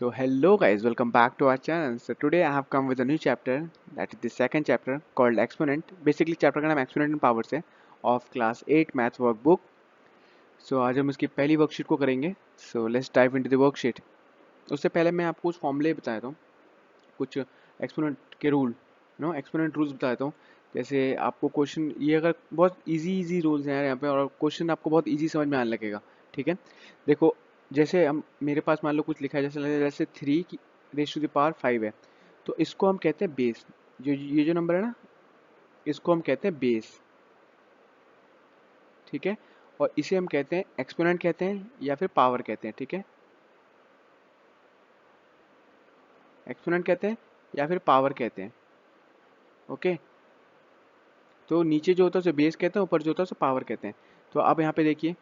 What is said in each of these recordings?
So hello guys, welcome back to our channel. So today I have come with a new chapter, that is the second chapter called Exponent. Basically chapter का नाम Exponent and Powers है of class 8 math workbook. So आज हम इसकी पहली worksheet को करेंगे. So let's dive into the worksheet. उससे पहले मैं आपको कुछ फॉर्मूले बता देता हूँ, कुछ एक्सपोनेंट के रूल, एक्सपोनेंट रूल्स बता देता हूँ. जैसे आपको क्वेश्चन, ये अगर बहुत इजी रूल्स हैं यहाँ पे और क्वेश्चन आपको बहुत इजी समझ में आने लगेगा. ठीक है, देखो जैसे हम मेरे पास मान लो कुछ लिखा है, जैसे 3 की रेज़ टू द पावर 5 है, तो इसको हम कहते हैं बेस. ये जो नंबर है ना, इसको हम कहते हैं बेस. ठीक है, और इसे हम कहते हैं एक्सपोनेंट कहते हैं या फिर पावर कहते हैं. ठीक है, एक्सपोनेंट कहते हैं या फिर पावर कहते हैं. ओके, तो नीचे जो होता है उसे बेस कहते हैं, ऊपर जो होता है उसे पावर कहते हैं. तो अब यहाँ पे देखिए,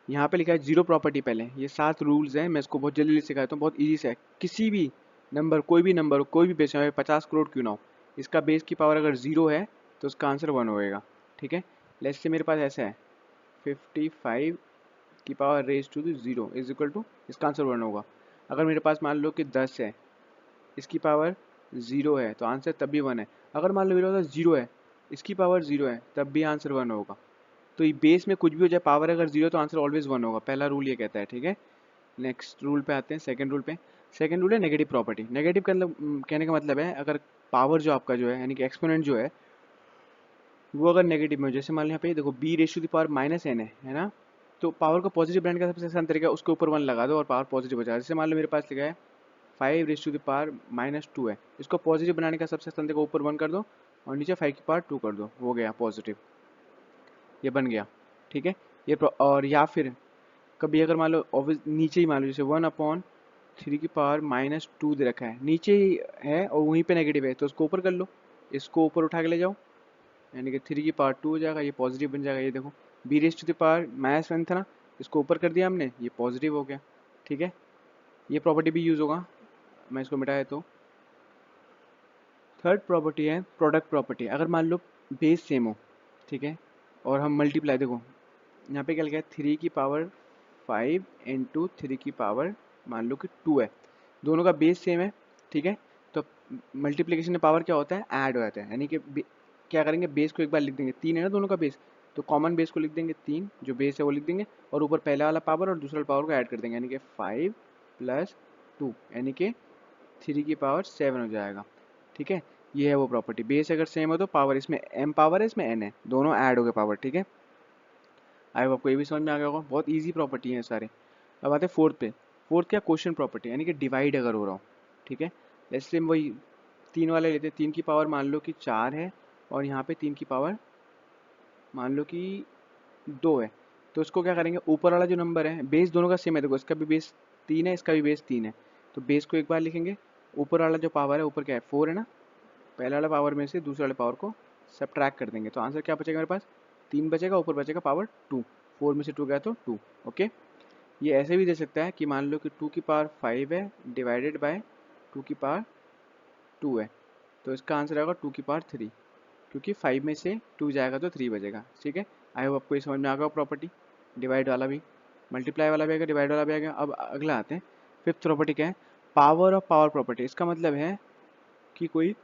यहाँ पे लिखा है जीरो प्रॉपर्टी. पहले ये 7 रूल्स हैं, मैं इसको बहुत जल्दी सिखाता हूँ, बहुत इजी से है. किसी भी नंबर, कोई भी नंबर हो, कोई भी बेस, 50 करोड़ क्यों ना हो, इसका बेस की पावर अगर 0 है तो उसका आंसर 1 होएगा. ठीक है, लेट्स से मेरे पास ऐसा है 55 की power raise to the 0 is equal to, इसका आंसर 1 होगा. अगर मेरे पास मान लो कि 10 है, इसकी पावर 0 है तो आंसर तब भी 1 है. अगर मान लो मेरे पास 0 है, इसकी पावर 0 है, तब भी आंसर 1 होगा. तो ये बेस में कुछ भी हो जाए, पावर अगर 0 तो आंसर ऑलवेज 1 होगा. पहला रूल ये कहता है. ठीक है, नेक्स्ट रूल पे आते हैं, सेकंड रूल पे. सेकंड रूल है नेगेटिव प्रॉपर्टी. नेगेटिव का कहने का मतलब है, अगर पावर जो आपका जो है, यानी कि एक्सपोनेंट जो है, वो अगर नेगेटिव में हो, जैसे मान लो यहाँ पे देखो b raise to the power -n है ना, तो पावर को पॉजिटिव बनाने का सबसे आसान तरीका है उसके ऊपर 1 लगा दो और पावर पॉजिटिव हो जाएगा. जैसे मान लो मेरे पास लिखा है 5 रेज़ टू द पावर -2 है, इसको पॉजिटिव बनाने का सबसे आसान तरीका ऊपर 1 कर दो और नीचे 5 की पावर 2 कर दो, हो गया पॉजिटिव, ये बन गया. ठीक है, और या फिर कभी अगर मान लो नीचे ही मान लो, जैसे 1/3 की पावर -2 दे रखा है, नीचे ही है और वहीं पे नेगेटिव है, तो उसको ऊपर कर लो, इसको ऊपर उठा के ले जाओ, यानी कि 3 की पावर 2 हो जाएगा, ये पॉजिटिव बन जाएगा. ये देखो b raise to the power -1 था ना, इसको ऊपर कर दिया हमने, ये पॉजिटिव हो गया. ठीक है, ये प्रॉपर्टी भी यूज़ होगा. मैं इसको मिटाया तो थर्ड प्रॉपर्टी है प्रोडक्ट प्रॉपर्टी. अगर मान लो बेस सेम हो, ठीक है, और हम मल्टीप्लाई, देखो यहाँ पे क्या लिखा है 3 की पावर 5 इंटू 3 की पावर मान लो कि 2 है, दोनों का बेस सेम है. ठीक है, तो मल्टीप्लिकेशन में पावर क्या होता है, ऐड हो जाता है. यानी कि क्या करेंगे, बेस को एक बार लिख देंगे, 3 है ना दोनों का बेस, तो कॉमन बेस को लिख देंगे 3, जो बेस है वो लिख देंगे, और ऊपर पहला वाला पावर और दूसरा पावर को ऐड कर देंगे, यानी कि 5 + 2, यानी कि 3 की पावर 7 हो जाएगा. ठीक है, ये है वो प्रॉपर्टी. बेस अगर सेम हो तो पावर, इसमें m पावर है, इसमें n है, दोनों ऐड हो गए पावर. ठीक है, आई होप आपको ये भी समझ में आ गया होगा. बहुत इजी प्रॉपर्टी है सारे. अब आते हैं फोर्थ पे. फोर्थ क्या, क्वेश्चन प्रॉपर्टी, यानी कि डिवाइड अगर हो रहा हो. ठीक है, जैसे वही 3 वाले लेते हैं, 3 की पावर मान लो कि 4 है और यहाँ पे 3 की पावर मान लो कि 2 है, तो इसको क्या करेंगे, ऊपर वाला जो नंबर है, बेस दोनों का सेम है, देखो इसका भी बेस 3 है, इसका भी बेस 3 है, तो बेस को एक बार लिखेंगे, ऊपर वाला जो पावर है, ऊपर क्या है 4 है ना, पहले वाला पावर में से दूसरे वाले पावर को सब्ट्रैक्ट कर देंगे, तो आंसर क्या बचेगा मेरे पास, 3 बचेगा, ऊपर बचेगा पावर 2, 4 में से 2 गया तो 2. ओके, ये ऐसे भी दे सकता है कि मान लो कि 2 की पावर 5 है डिवाइडेड बाय 2 की पावर 2 है, तो इसका आंसर आएगा 2 की पावर 3, क्योंकि 5 में से 2 जाएगा तो 3 बचेगा. ठीक है, आई होप आपको ये समझ में आ गया प्रॉपर्टी. डिवाइड वाला भी, मल्टीप्लाई वाला भी आ गया, डिवाइड वाला भी आ गया. अब अगला आते हैं, फिफ्थ प्रॉपर्टी क्या है, पावर ऑफ पावर प्रॉपर्टी. इसका मतलब है कि कोई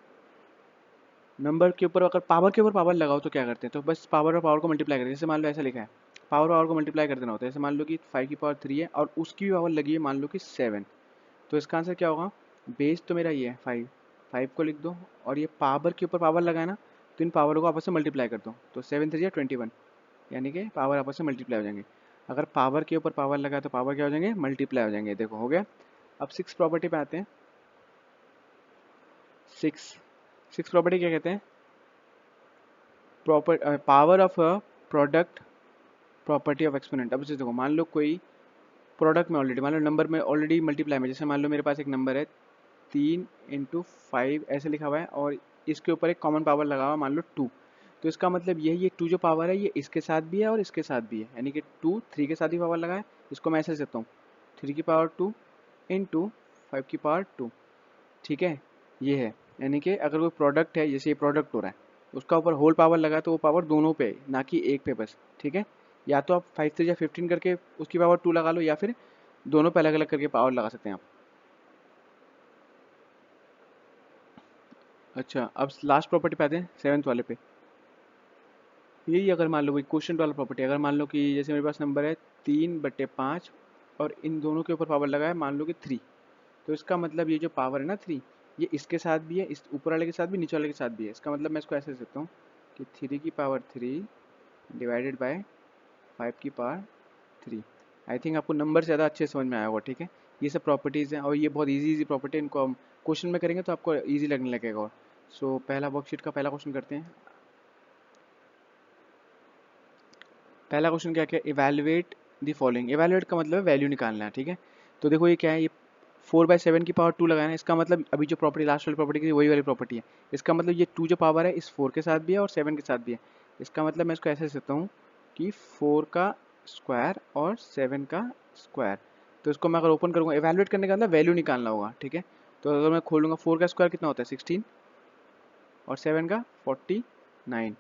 नंबर के ऊपर अगर पावर के ऊपर पावर लगाओ तो क्या करते हैं, तो बस पावर और पावर को मल्टीप्लाई करते हैं. जैसे मान लो ऐसा लिखा है, पावर और पावर को मल्टीप्लाई कर देना होता है. जैसे मान लो कि 5 की पावर 3 है और उसकी भी पावर लगी है मान लो कि 7, तो इसका आंसर क्या होगा, बेस तो मेरा ये है 5, 5 को लिख दो और ये पावर के ऊपर पावर लगाए ना, तो इन पावरों को आपस में मल्टीप्लाई कर दो, तो 7 3 21, यानी कि पावर आपस में मल्टीप्लाई हो जाएंगे. अगर पावर के ऊपर पावर लगा तो पावर क्या हो जाएंगे, मल्टीप्लाई हो जाएंगे. देखो हो गया. अब सिक्स प्रॉपर्टी पे आते हैं. सिक्स सिक्स प्रॉपर्टी क्या कहते हैं, proper power of a product property of exponent. अब जैसे देखो मान लो कोई प्रोडक्ट में ऑलरेडी, मान लो नंबर में ऑलरेडी मल्टीप्लाई में, जैसे मान लो मेरे पास एक नंबर है 3 × 5 ऐसे लिखा हुआ है और इसके ऊपर एक कॉमन पावर लगा हुआ मान लो 2, तो इसका मतलब यही, ये 2 जो पावर है ये इसके साथ भी है और इसके साथ भी है, यानी कि 2 3 के साथ ही पावर लगा है. इसको मैं ऐसे लिख सकता हूँ 3 की पावर 2 × 5 की पावर 2. ठीक है, ये है, यानी कि अगर कोई प्रोडक्ट है, जैसे ये प्रोडक्ट हो रहा है, उसका ऊपर होल पावर लगा तो वो पावर दोनों पे ना कि एक पे बस. ठीक है, या तो आप 5 3 या 15 करके उसकी पावर 2 लगा लो, या फिर दोनों पे अलग अलग करके पावर लगा सकते हैं आप. अच्छा, अब लास्ट प्रॉपर्टी पे आते हैं, सेवन्थ वाले पे। यही अगर मान लो कोई क्वेश्चन वाला प्रॉपर्टी, अगर मान लो कि जैसे मेरे पास नंबर है 3/5 और इन दोनों के ऊपर पावर लगा है मान लो कि 3, तो इसका मतलब ये जो पावर है ना 3, ये इसके साथ भी है, इस ऊपर वाले के साथ भी, नीचे वाले के साथ भी है। इसका मतलब मैं इसको ऐसे लिख सकता हूँ कि 3 डिवाइडेड बाय 5 3। आई थिंक आपको नंबर से ज़्यादा अच्छे समझ में आया होगा, ठीक है। ये सब प्रॉपर्टीज़ हैं और ये बहुत इजी इजी प्रॉपर्टी है, इनको हम क्वेश्चन में करेंगे तो आपको इजी लगने लगेगा। और सो पहला वर्कशीट का पहला क्वेश्चन करते हैं। पहला क्वेश्चन क्या क्या, इवैल्यूएट द फॉलोइंग। इवैल्यूएट का मतलब वैल्यू निकालना है, ठीक है। तो देखो ये क्या है, ये 4/7 की पावर 2 लगाना है। इसका मतलब अभी जो प्रॉपर्टी लास्ट वाली प्रॉपर्टी की वही वाली प्रॉपर्टी है। इसका मतलब ये 2 जो पावर है इस 4 के साथ भी है और 7 के साथ भी है। इसका मतलब मैं इसको ऐसे लिख सकता हूँ कि 4 का स्क्वायर और 7 का स्क्वायर। तो इसको मैं अगर ओपन करूँगा, इवैल्यूएट करने का मतलब वैल्यू निकालना होगा, ठीक है। तो अगर मैं खोलूँगा, 4 का स्क्वायर कितना होता है 16 और 7 का 49।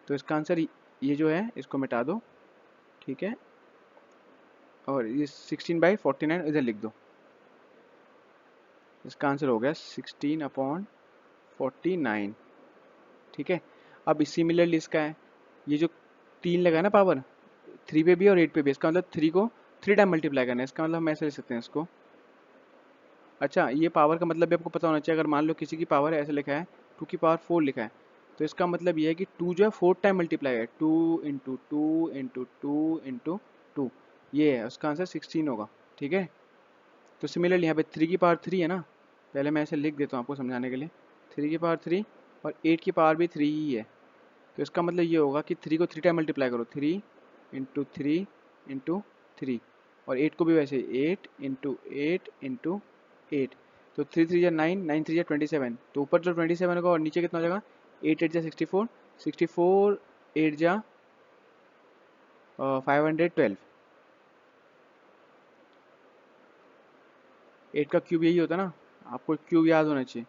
तो इसका आंसर ये जो है इसको मिटा दो, ठीक है, और ये 16/49 इधर लिख दो। इसका आंसर हो गया 16/49, ठीक है। अब सिमिलरली इसका है, ये जो 3 लगा है ना पावर, 3 पे भी और 8 पे भी, इसका मतलब 3 को 3 टाइम मल्टीप्लाई करना है। इसका मतलब हम ऐसे लिख सकते हैं इसको। अच्छा, ये पावर का मतलब भी आपको पता होना चाहिए। अगर मान लो किसी की पावर है, ऐसे लिखा है 2 की पावर 4 लिखा है, तो इसका मतलब ये है कि 2 जो है 4 टाइम मल्टीप्लाई है, 2 × 2 × 2 × 2, ये है उसका आंसर 16 होगा, ठीक है। तो सिमिलरली यहाँ पे 3 की पावर 3 है ना, पहले मैं ऐसे लिख देता हूँ आपको समझाने के लिए। 3 की पावर 3 और 8 की पावर भी 3 ही है। तो इसका मतलब ये होगा कि 3 को 3 टाइम मल्टीप्लाई करो, 3 × 3 × 3, और 8 को भी वैसे 8 × 8 × 8। तो 3 3 9, 9 3 27। तो ऊपर जो 27 होगा और नीचे कितना हो जाएगा, 8 8 64, 64 8 जा 512। 8 का क्यूब यही होता है ना, आपको क्यूब याद होना चाहिए।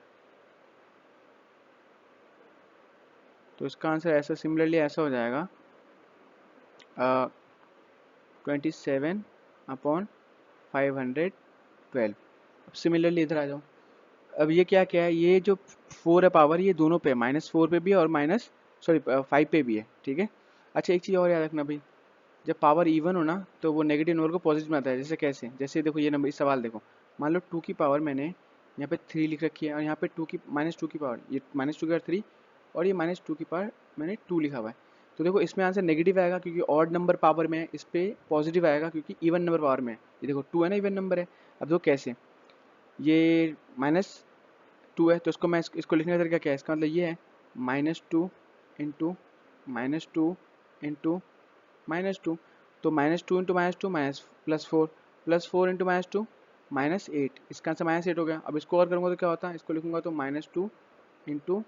तो इसका आंसर ऐसा सिमिलरली ऐसा हो जाएगा 27/512। अब सिमिलरली इधर आ जाओ। अब ये क्या क्या है, ये जो 4 है पावर, ये दोनों पे, -4 पे भी है और -5 पे भी है, ठीक है। अच्छा, एक चीज़ और याद रखना भाई, जब पावर इवन हो ना तो वो नेगेटिव नंबर को पॉजिटिव में आता है। जैसे कैसे, जैसे देखो ये नंबर, इस सवाल देखो, मान लो 2 की पावर मैंने यहाँ पे 3 लिख रखी है और यहाँ पे -2 की पावर, ये -2 की पावर 3 और ये -2 की पावर मैंने 2 लिखा हुआ है। तो देखो इसमें आंसर नेगेटिव आएगा क्योंकि ऑड नंबर पावर में है, इस पे पॉजिटिव आएगा क्योंकि इवन नंबर पावर में है। ये देखो 2 है ना, इवन नंबर है। अब देखो कैसे, ये -2 है तो इसको मैं इसको लिखने का तरीका क्या है, इसका मतलब ये है -2 इंटू -2 इंटू -2। तो -2 इंटू -2 +4, +4 इंटू -2 -8। इसका आंसर -8 हो गया। अब इसको और करूँगा तो क्या होता है, इसको लिखूंगा तो -2 इंटू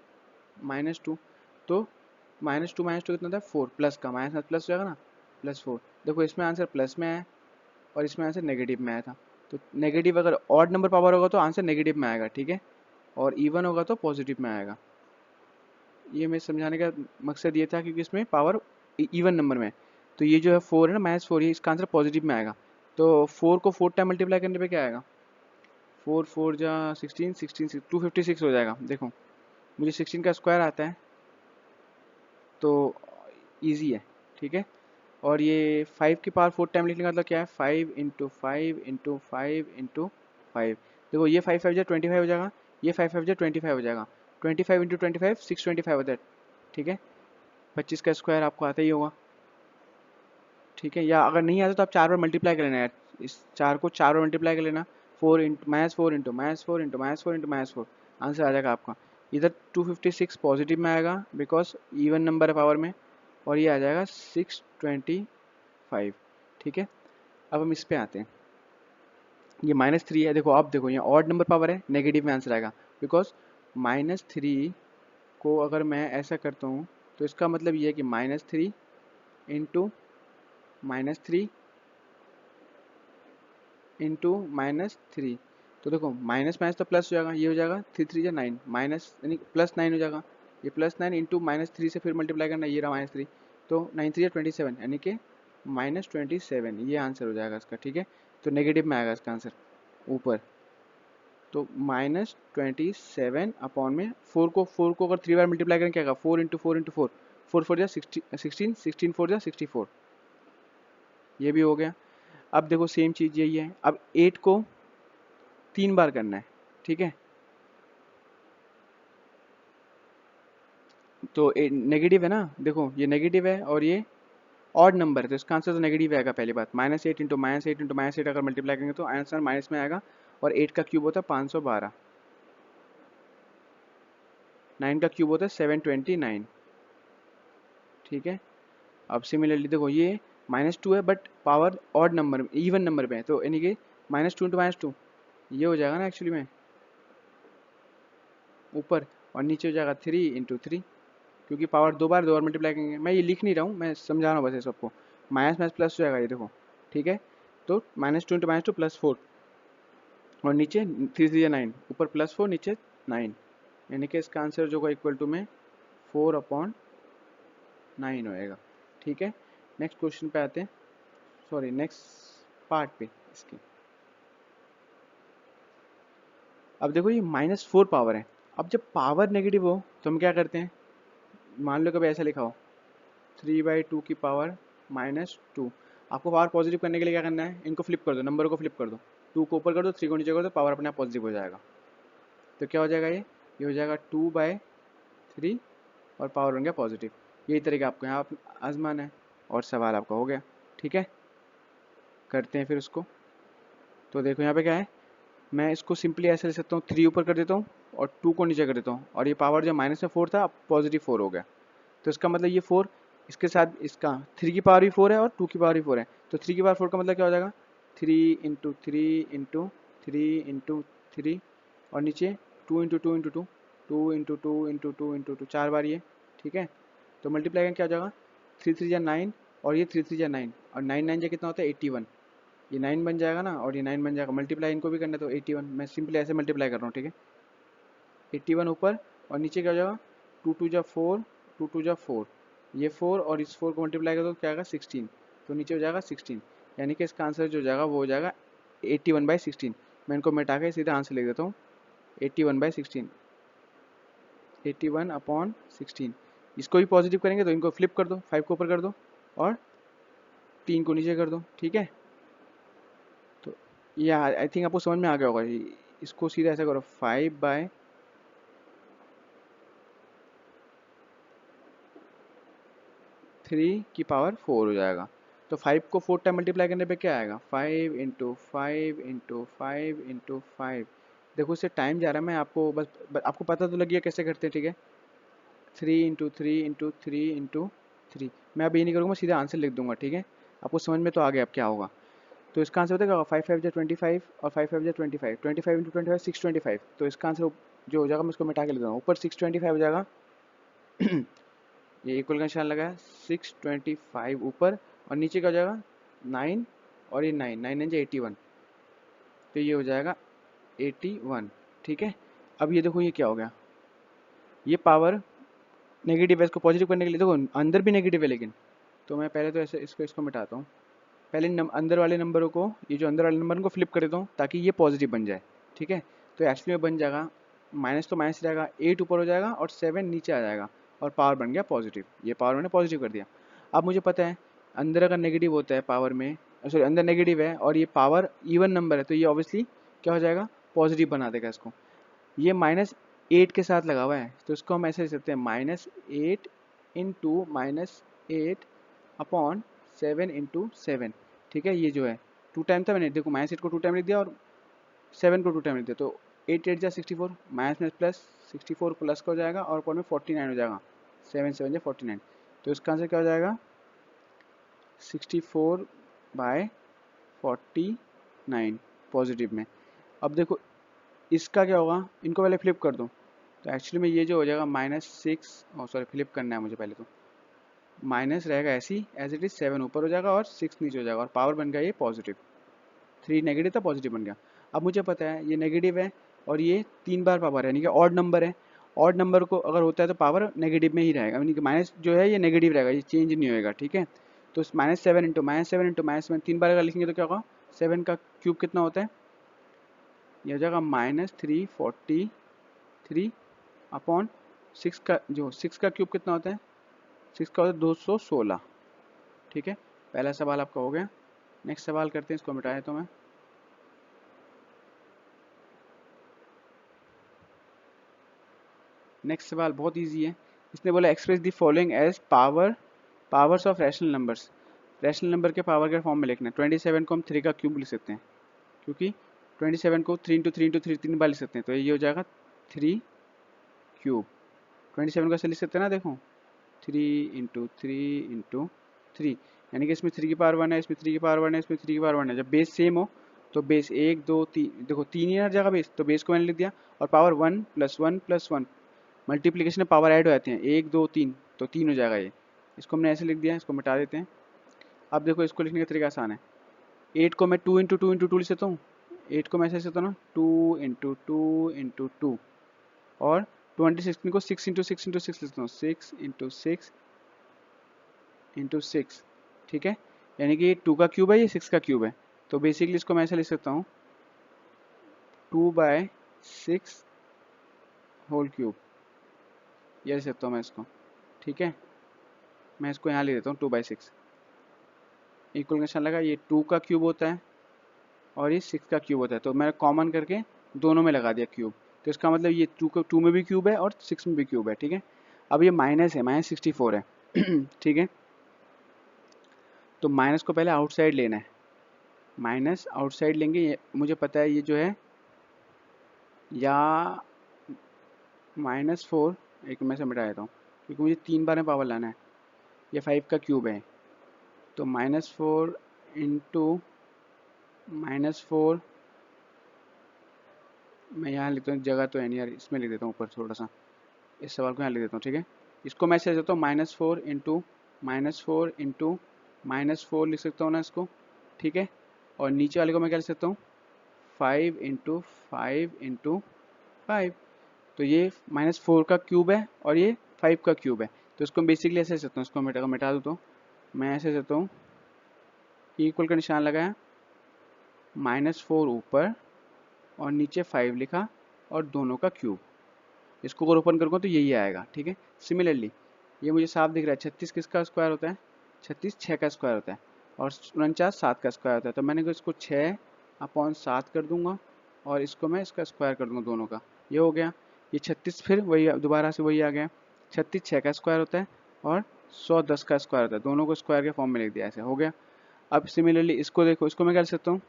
-2। तो -2 कितना था 4, प्लस का माइनस प्लस हो जाएगा ना, +4। देखो इसमें आंसर प्लस में आया और इसमें आंसर नेगेटिव में आया था। तो नेगेटिव अगर ऑड नंबर पावर होगा तो आंसर नेगेटिव में आएगा, ठीक है, और इवन होगा तो पॉजिटिव में आएगा। ये मैं समझाने का मकसद ये था क्योंकि इसमें पावर इवन नंबर में है। तो ये जो है 4 है ना, -4, ये इसका आंसर पॉजिटिव में आएगा। तो 4 को 4 टाइम मल्टीप्लाई करने पे क्या आएगा, 4 4 जा 16, 16 256 हो जाएगा। देखो मुझे 16 का स्क्वायर आता है तो ईजी है, ठीक है। और ये 5 की पावर 4 टाइम लिखने का मतलब क्या है, 5 × 5 × 5 × 5। देखो ये 5 5 जा 25 हो जाएगा, ये 5 5 जा 25 हो जाएगा, 25 × 25 625 होता है, ठीक है। 25 का स्क्वायर आपको आता ही होगा, ठीक है। या अगर नहीं आता तो आप 4 बार मल्टीप्लाई कर लेना यार, इस 4 को 4 बार मल्टीप्लाई कर लेना, 4 into -4 into -4 into -4 into -4, answer आ जाएगा आपका। इधर 256 पॉजिटिव में आएगा बिकॉज इवन नंबर है पावर में, और ये आ जाएगा 625, ठीक है। अब हम इस पे आते हैं, ये -3 है। देखो अब देखो यहाँ ऑड नंबर पावर है, नेगेटिव में आंसर आएगा बिकॉज -3 को अगर मैं ऐसा करता हूँ तो इसका मतलब ये है कि -3 इंटू -3 इंटू -3। तो देखो माइनस माइनस तो प्लस हो जाएगा, ये हो जाएगा 3 3 9, माइनस यानी +9 हो जाएगा। ये +9 इंटू -3 से फिर मल्टीप्लाई करना, ये रहा -3, तो 9 3 27 यानी कि -27, ये आंसर हो जाएगा इसका, ठीक है। तो नेगेटिव में आएगा इसका आंसर ऊपर। तो -27 अपॉन में 4 को अगर 3 बार मल्टीप्लाई करें क्या होगा, 4 इंटू 4 इंटू 4, 4 4 जा 16, 16 4 जा 64, ये भी हो गया। अब देखो सेम चीज़ यही है, अब 8 को 3 बार करना है, ठीक है। तो नेगेटिव है ना, देखो ये नेगेटिव है और ये ऑड नंबर है, तो इसका आंसर तो नेगेटिव आएगा। पहली बात -8 इंटू -8 इंटू -8 अगर मल्टीप्लाई करेंगे तो आंसर माइनस में आएगा, और 8 का क्यूब होता है 512, 9 का क्यूब होता है 729, ठीक है। अब सिमिलरली देखो ये -2 है but power odd number even number पे है, तो यानी कि -2 इंटू -2 ये हो जाएगा ना एक्चुअली में ऊपर, और नीचे हो जाएगा 3 इंटू 3, क्योंकि पावर दो बार मल्टीप्लाई करेंगे। मैं ये लिख नहीं रहा हूँ, मैं समझा रहा हूँ बस सबको। माइनस माइनस प्लस हो जाएगा ये देखो, ठीक है। तो -2 इंटू -2 +4, और नीचे 3 3 9, ऊपर +4 नीचे 9, यानी कि इसका आंसर जो होगा इक्वल टू में 4/9 होएगा, ठीक है। नेक्स्ट क्वेश्चन पे आते हैं, सॉरी नेक्स्ट पार्ट पे इसके। अब देखो ये -4 पावर है। अब जब पावर नेगेटिव हो तो हम क्या करते हैं, मान लो कभी ऐसा लिखा हो 3/2 की पावर -2, आपको पावर पॉजिटिव करने के लिए क्या करना है, इनको फ्लिप कर दो, नंबर को फ्लिप कर दो, 2 को ऊपर कर दो, 3 को नीचे कर दो, पावर अपने आप पॉजिटिव हो जाएगा। तो क्या हो जाएगा, ये हो जाएगा 2/3 और पावर बन गया पॉजिटिव। यही तरीका आपको यहाँ आजमाना है, और सवाल आपका हो गया, ठीक है। करते हैं फिर उसको। तो देखो यहाँ पे क्या है, मैं इसको सिंपली ऐसे ले सकता हूँ, 3 ऊपर कर देता हूँ और 2 को नीचे कर देता हूँ, और ये पावर जो माइनस में 4 था अब +4 हो गया। तो इसका मतलब ये 4, इसके साथ इसका 3 की पावर भी 4 है और 2 की पावर भी 4 है, तो 3 की पावर 4 का मतलब क्या हो जाएगा, 3 इंटू 3 इंटू 3 इंटू 3, और नीचे 2 into 2 into 2, 2 into 2 into 2 into 2, 4 बार ये, ठीक है। तो मल्टीप्लाई करें क्या हो जाएगा, 3 3 जा 9, और ये 3 3 जा 9, और 9 9 जा कितना होता है 81, ये 9 बन जाएगा ना, और ये 9 बन जाएगा। मल्टीप्लाई इनको भी करना है तो 81, मैं सिंपली ऐसे मल्टीप्लाई कर रहा हूँ, ठीक है। 81 ऊपर, और नीचे क्या हो जाएगा, 2 2 जा 4, 2 2 जा 4, ये 4 और इस 4 को मल्टीप्लाई कर दो क्या आएगा 16, तो नीचे हो जाएगा 16, यानी कि इसका आंसर जो हो जाएगा वो हो जाएगा 81/16। मैं इनको मिटा के सीधा आंसर लिख देता हूँ, 81/16, 81/16। इसको भी पॉजिटिव करेंगे तो इनको फ्लिप कर दो, 5 को ऊपर कर दो और 3 को नीचे कर दो, ठीक है। तो ये आई थिंक आपको समझ में आ गया होगा। इसको सीधा ऐसा करो, 5/3 की पावर 4 हो जाएगा। तो 5 को 4 टाइम मल्टीप्लाई करने पे क्या आएगा, 5 इंटू 5 इंटू 5 इंटू 5। देखो इससे टाइम जा रहा है, मैं आपको बस आपको पता तो लग गया कैसे करते हैं, ठीक है। 3 इंटू 3 इंटू 3 इंटू 3, मैं अब ये नहीं करूँगा, सीधा आंसर लिख दूंगा, ठीक है। आपको समझ में तो आ गया अब क्या होगा। तो इसका आंसर होता है 5 5 जा 25 और 5 5 जा 25, 25 इंटू 25 625। तो इसका आंसर जो हो जाएगा मैं इसको मिटा के लिख दूँगा, ऊपर 625 हो जाएगा ये इक्वल का निशान लगा है, 625 ऊपर, और नीचे क्या हो जाएगा 9, और ये 9 9 9 81, तो ये हो जाएगा 81, ठीक है। अब ये देखो ये क्या हो गया, ये पावर नेगेटिव है, इसको पॉजिटिव करने के लिए देखो अंदर भी नेगेटिव है, लेकिन तो मैं पहले तो ऐसे इसको मिटाता हूँ। पहले अंदर वाले नंबरों को, ये जो अंदर वाले नंबर को फ्लिप कर देता हूँ ताकि ये पॉजिटिव बन जाए, ठीक है। तो एक्चुअली में बन जाएगा, माइनस तो माइनस रहेगा, 8 ऊपर हो जाएगा और 7 नीचे आ जाएगा, और पावर बन गया पॉजिटिव। ये पावर मैंने पॉजिटिव कर दिया। अब मुझे पता है अंदर अगर नेगेटिव होता है पावर में, सॉरी अंदर नेगेटिव है और ये पावर इवन नंबर है, तो ये ऑब्वियसली क्या हो जाएगा, पॉजिटिव बना देगा इसको। ये -8 के साथ लगा हुआ है, तो इसको हम ऐसे लिख सकते हैं, -8 इंटू -8 अपॉन 7 इंटू 7, ठीक है। ये जो है 2 टाइम था, मैंने देखो -8 को 2 टाइम लिख दिया और 7 को 2 टाइम लिख दिया, तो 8 8 जा 64, माइनस में प्लस 64 प्लस का हो जाएगा, और ऊपर में 49 हो जाएगा, 7 7 जा 49। तो इसका आंसर क्या हो जाएगा, 64/49 पॉजिटिव में। अब देखो इसका क्या होगा, इनको पहले फ्लिप कर दो, तो एक्चुअली में ये जो हो जाएगा -6, सॉरी फ्लिप करना है मुझे पहले, तो माइनस रहेगा ऐसी एज इट इज, 7 ऊपर हो जाएगा और 6 नीचे हो जाएगा, और पावर बन गया ये पॉजिटिव। 3 नेगेटिव था, पॉजिटिव बन गया। अब मुझे पता है ये नेगेटिव है और ये 3 बार पावर है, यानी कि ऑड नंबर है। ऑड नंबर को अगर होता है तो पावर नेगेटिव में ही रहेगा, यानी कि माइनस जो है ये नेगेटिव रहेगा, ये चेंज नहीं होएगा, ठीक है। तो -7 इंटू -7 इंटू -7 3 बार अगर लिखेंगे तो क्या होगा, 7 का क्यूब कितना होता है ये हो जाएगा -343 अपॉन 6 का, जो 6 का क्यूब कितना होता है, 6 का होता है 216। ठीक है, पहला सवाल आपका हो गया। नेक्स्ट सवाल करते हैं, इसको मिटाया तो मैं। नेक्स्ट सवाल बहुत इजी है। इसने बोला express the following as powers of rational numbers. Rational number के पावर के फॉर्म में लिखना है। 27 को हम 3 का क्यूब लिख सकते हैं, क्योंकि 27 को 3 × 3 × 3 3 बार लिख सकते हैं, तो ये हो जाएगा 3 क्यूब। 27 को ऐसे लिख सकते हैं ना, देखो 3 × 3 × 3, यानी कि इसमें 3 की पावर 1 है, इसमें 3 की पावर 1 है, इसमें 3 की पावर 1 है। जब बेस सेम हो तो बेस 1 2 3, देखो 3 ही हर जगह बेस, तो बेस को मैंने लिख दिया, और पावर 1 + 1 + 1, मल्टीप्लिकेशन में पावर ऐड हो जाते हैं, 1 2 3, तो 3 हो जाएगा ये। इसको हमने ऐसे लिख दिया, इसको मिटा देते हैं। अब देखो इसको लिखने का तरीका आसान है। 8 को मैं 2 × 2 × 2 लिख सकता हूँ। 8 को मैं ऐसे लिख सकता हूँ ना, 2 × 2 × 2, और 26 को 6 × 6 × 6 लिखता हूँ, 6 × 6 × 6। ठीक है, यानी कि ये 2 का क्यूब है, ये 6 का क्यूब है। तो बेसिकली इसको मैं ऐसे लिख सकता हूँ, 2/6 होल क्यूब, ये लिख सकता हूँ मैं इसको। ठीक है, मैं इसको यहाँ लिख देता हूँ 2/6। इक्वल का निशान लगा, ये 2 का क्यूब होता है और ये 6 का क्यूब होता है, तो मैंने कॉमन करके दोनों में लगा दिया क्यूब। तो इसका मतलब ये 2 में भी क्यूब है और 6 में भी क्यूब है। ठीक है, अब ये माइनस है, -64 है। ठीक है, तो माइनस को पहले आउटसाइड लेना है, माइनस आउटसाइड लेंगे। ये मुझे पता है, ये जो है या -4, एक मैं से मिटा देता हूँ क्योंकि मुझे 3 बार में पावर लाना है। ये 5 का क्यूब है, तो -4 × -4, मैं यहाँ लिखता हूँ, जगह तो है नहीं यार, इसमें लिख देता हूँ ऊपर थोड़ा सा, इस सवाल को यहाँ लिख देता हूँ। ठीक है, इसको मैं ऐसे देता हूँ, -4 × -4 लिख सकता हूँ ना इसको। ठीक है, और नीचे वाले को मैं क्या लिख सकता हूँ, 5 × 5 × 5। तो ये -4 का क्यूब है और ये 5 का क्यूब है, तो इसको बेसिकली ऐसे सकता हूँ। इसको मिटा दूँ तो मैं ऐसे सकता हूँ, इक्वल का निशान लगाया, -4 ऊपर और नीचे 5 लिखा और दोनों का क्यूब। इसको अगर ओपन करूँगा तो यही आएगा। ठीक है, सिमिलरली ये मुझे साफ दिख रहा है, 36 किसका स्क्वायर होता है, 36 6 का स्क्वायर होता है, और 49 7 का स्क्वायर होता है। तो मैंने इसको 6/7 कर दूंगा और इसको मैं इसका स्क्वायर कर दूंगा दोनों का, ये हो गया। ये 36 फिर वही दोबारा से वही आ गया, 36 6 का स्क्वायर होता है और 100 10 का स्क्वायर होता है, दोनों को स्क्वायर के फॉर्म में लिख दिया, ऐसे हो गया। अब सिमिलरली इसको देखो, इसको मैं क्या लिख सकता हूँ,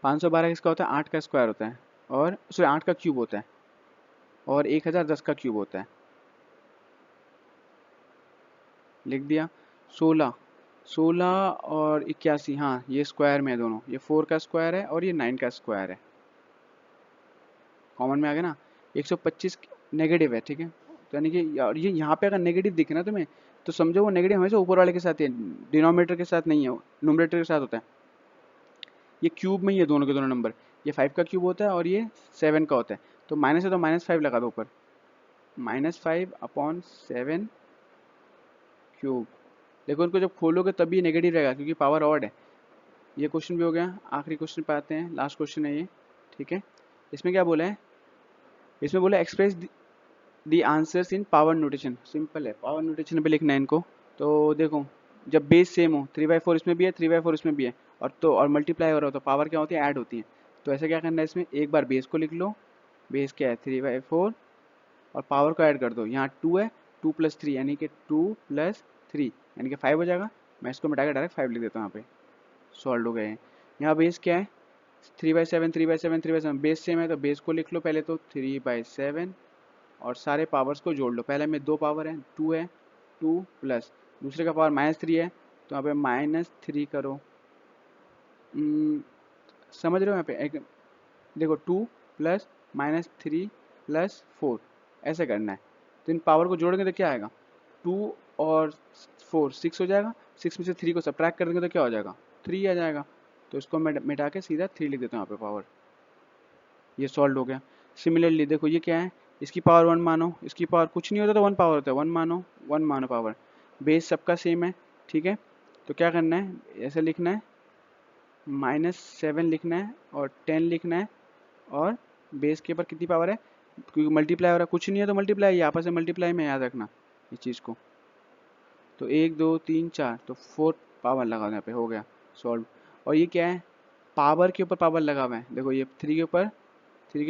512 किसका होता है, 8 का स्क्वायर होता है, और सॉरी 8 का क्यूब होता है, और 1010 का क्यूब होता है, लिख दिया। 16 और 81, हाँ ये स्क्वायर में है दोनों, ये 4 का स्क्वायर है और ये 9 का स्क्वायर है, कॉमन में आ गया ना। 125 नेगेटिव है। ठीक है, तो यानी कि और ये यहाँ पे अगर नेगेटिव दिखे ना तुम्हें, तो समझो वो नेगेटिव हमेशा ऊपर वाले के साथ है, डिनोमिनेटर के साथ नहीं है, न्यूमरेटर के साथ होता है। ये क्यूब में ही है दोनों के दोनों नंबर, ये 5 का क्यूब होता है और ये 7 का होता है, तो माइनस है तो -5 लगा दो ऊपर, -5/7 क्यूब। देखो इनको जब खोलोगे तभी नेगेटिव रहेगा क्योंकि पावर ऑड है। ये क्वेश्चन भी हो गया। आखिरी क्वेश्चन पे आते हैं, लास्ट क्वेश्चन है ये। ठीक है, इसमें क्या बोला है, इसमें बोला express the answers in power notation. Simple है, पावर नोटेशन पे लिखना है इनको। तो देखो जब बेस सेम हो, 3/4 इसमें भी है, 3/4 इसमें भी है, और तो और मल्टीप्लाई हो रहा हो तो पावर क्या होती है, ऐड होती है। तो ऐसा क्या करना है, इसमें एक बार बेस को लिख लो, बेस क्या है 3/4, और पावर को ऐड कर दो। यहाँ 2 है, 2 + 3 यानी कि 2 + 3 यानी कि 5 हो जाएगा। मैं इसको मिटा के डायरेक्ट 5 लिख देता हूँ, यहाँ पे सॉल्व हो गए हैं। यहाँ बेस क्या है, 3/7 3/7 3/7, बेस सेम है तो बेस को लिख लो पहले, तो 3/7 और सारे पावर्स को जोड़ लो। पहले में 2 पावर है, 2 है, 2 प्लस दूसरे का पावर -3 है, तो यहाँ पे -3 करो। समझ रहे हो, यहाँ पे एक देखो 2 + -3 + 4 ऐसे करना है। तो इन पावर को जोड़ेंगे तो क्या आएगा, 2 और 4 6 हो जाएगा, 6 में से 3 को सब्ट्रैक्ट कर देंगे तो क्या हो जाएगा, 3 आ जाएगा। तो इसको मैं मिटा के सीधा 3 लिख देता हूँ यहाँ पे पावर, ये सॉल्व हो गया। सिमिलरली देखो ये क्या है, इसकी पावर 1 मानो, इसकी पावर कुछ नहीं होता तो 1 पावर होता है, 1 मानो, 1 मानो पावर, बेस सबका सेम है। ठीक है, तो क्या करना है, ऐसे लिखना है -7 लिखना है और 10 लिखना है, और बेस के ऊपर कितनी पावर है, क्योंकि मल्टीप्लाई हो रहा है, कुछ नहीं है तो मल्टीप्लाई, ये आपस में मल्टीप्लाई में याद रखना इस चीज़ को। तो 1 2 3 4, तो 4 पावर लगा यहाँ पे, हो गया सॉल्व। और ये क्या है, पावर के ऊपर पावर लगा हुआ है, देखो ये 3 के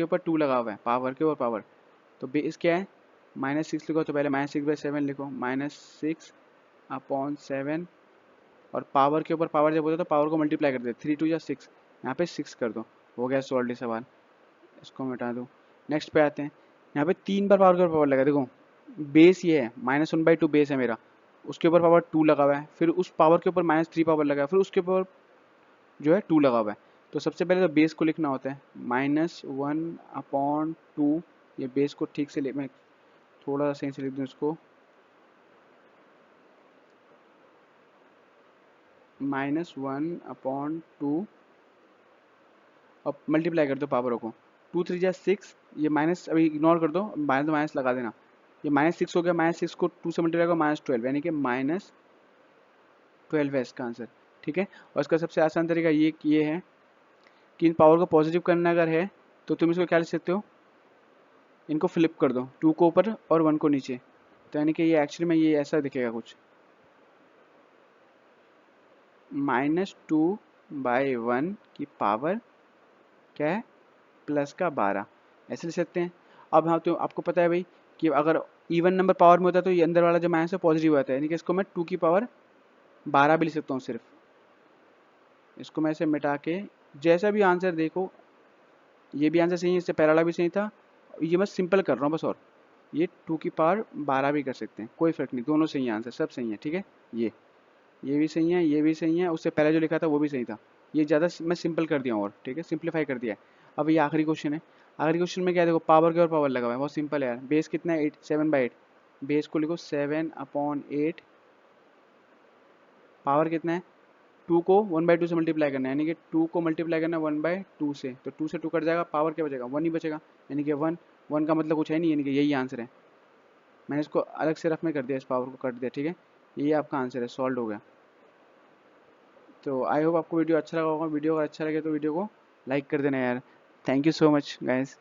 ऊपर 2 लगा हुआ है, पावर के ऊपर पावर। तो बेस क्या है, -6 लिखो, तो पहले -6/7 लिखो, -6/7, और पावर के ऊपर पावर जब होता है तो पावर को मल्टीप्लाई कर दे, 3 2 या 6, यहाँ पे 6 कर दो, हो गया सॉल्व ये सवाल। इसको मिटा दो। नेक्स्ट पे आते हैं, यहाँ पे 3 बार पावर के ऊपर पावर लगा, देखो बेस ये है, -1/2 बेस है मेरा, उसके ऊपर पावर 2 लगा हुआ है, फिर उस पावर के ऊपर -3 पावर लगा है, फिर उसके ऊपर जो है 2 लगा हुआ है। तो सबसे पहले तो बेस को लिखना होता है, -1/2, ये बेस को ठीक से मैं थोड़ा सा सही से लिख दूँ इसको, -1/2, अब मल्टीप्लाई कर दो पावरों को, 2 3 जा 6, ये माइनस अभी इग्नोर कर दो, माइनस तो माइनस लगा देना, ये -6 हो गया, -6 को 2 से मल्टीप्लाई करो, -12, यानी कि -12 है इसका आंसर, ठीक है। और इसका सबसे आसान तरीका ये है कि इन पावर को पॉजिटिव करना अगर है तो तुम इसको क्या लिख सकते हो, इनको फ्लिप कर दो, 2 को ऊपर और 1 को नीचे, तो यानी कि ये एक्चुअली में ये ऐसा दिखेगा कुछ, -2/1 की पावर क्या है, +12, ऐसे लिख सकते हैं। अब हाँ, तो आपको पता है भाई कि अगर इवन नंबर पावर में होता है तो ये अंदर वाला जो माइनस है पॉजिटिव आता है, यानी कि इसको मैं 2 की पावर 12 भी लिख सकता हूँ सिर्फ, इसको मैं ऐसे मिटा के, जैसा भी आंसर देखो, ये भी आंसर सही है, इससे पहला वाला भी सही था, ये मैं सिंपल कर रहा हूँ बस, और ये 2 की पावर 12 भी कर सकते हैं, कोई फर्क नहीं, दोनों सही है, आंसर सब सही है, ठीक है। ये भी सही है, ये भी सही है, उससे पहले जो लिखा था वो भी सही था, ये ज़्यादा मैं सिंपल कर दिया हूँ, और ठीक है, सिंप्लीफाई कर दिया है। अब ये आखिरी क्वेश्चन है, आखिरी क्वेश्चन में क्या है, देखो पावर के और पावर लगा हुआ है, बहुत सिंपल है यार, बेस कितना है 8, 7/8, बेस को लिखो 7/8, पावर कितना है, 2 को 1/2 से मल्टीप्लाई करना है, यानी कि 2 को मल्टीप्लाई करना है 1/2 से, तो 2 से 2 कट जाएगा, पावर क्या बचेगा, 1 ही बचेगा, यानी कि 1, 1 का मतलब कुछ है नहीं, यानी कि यही आंसर है। मैंने इसको अलग से रफ में कर दिया, इस पावर को कट दिया, ठीक है, ये आपका आंसर है, सॉल्व हो गया। तो आई होप आपको वीडियो अच्छा लगा होगा, वीडियो अगर अच्छा लगे तो वीडियो को लाइक कर देना यार। Thank you so much guys.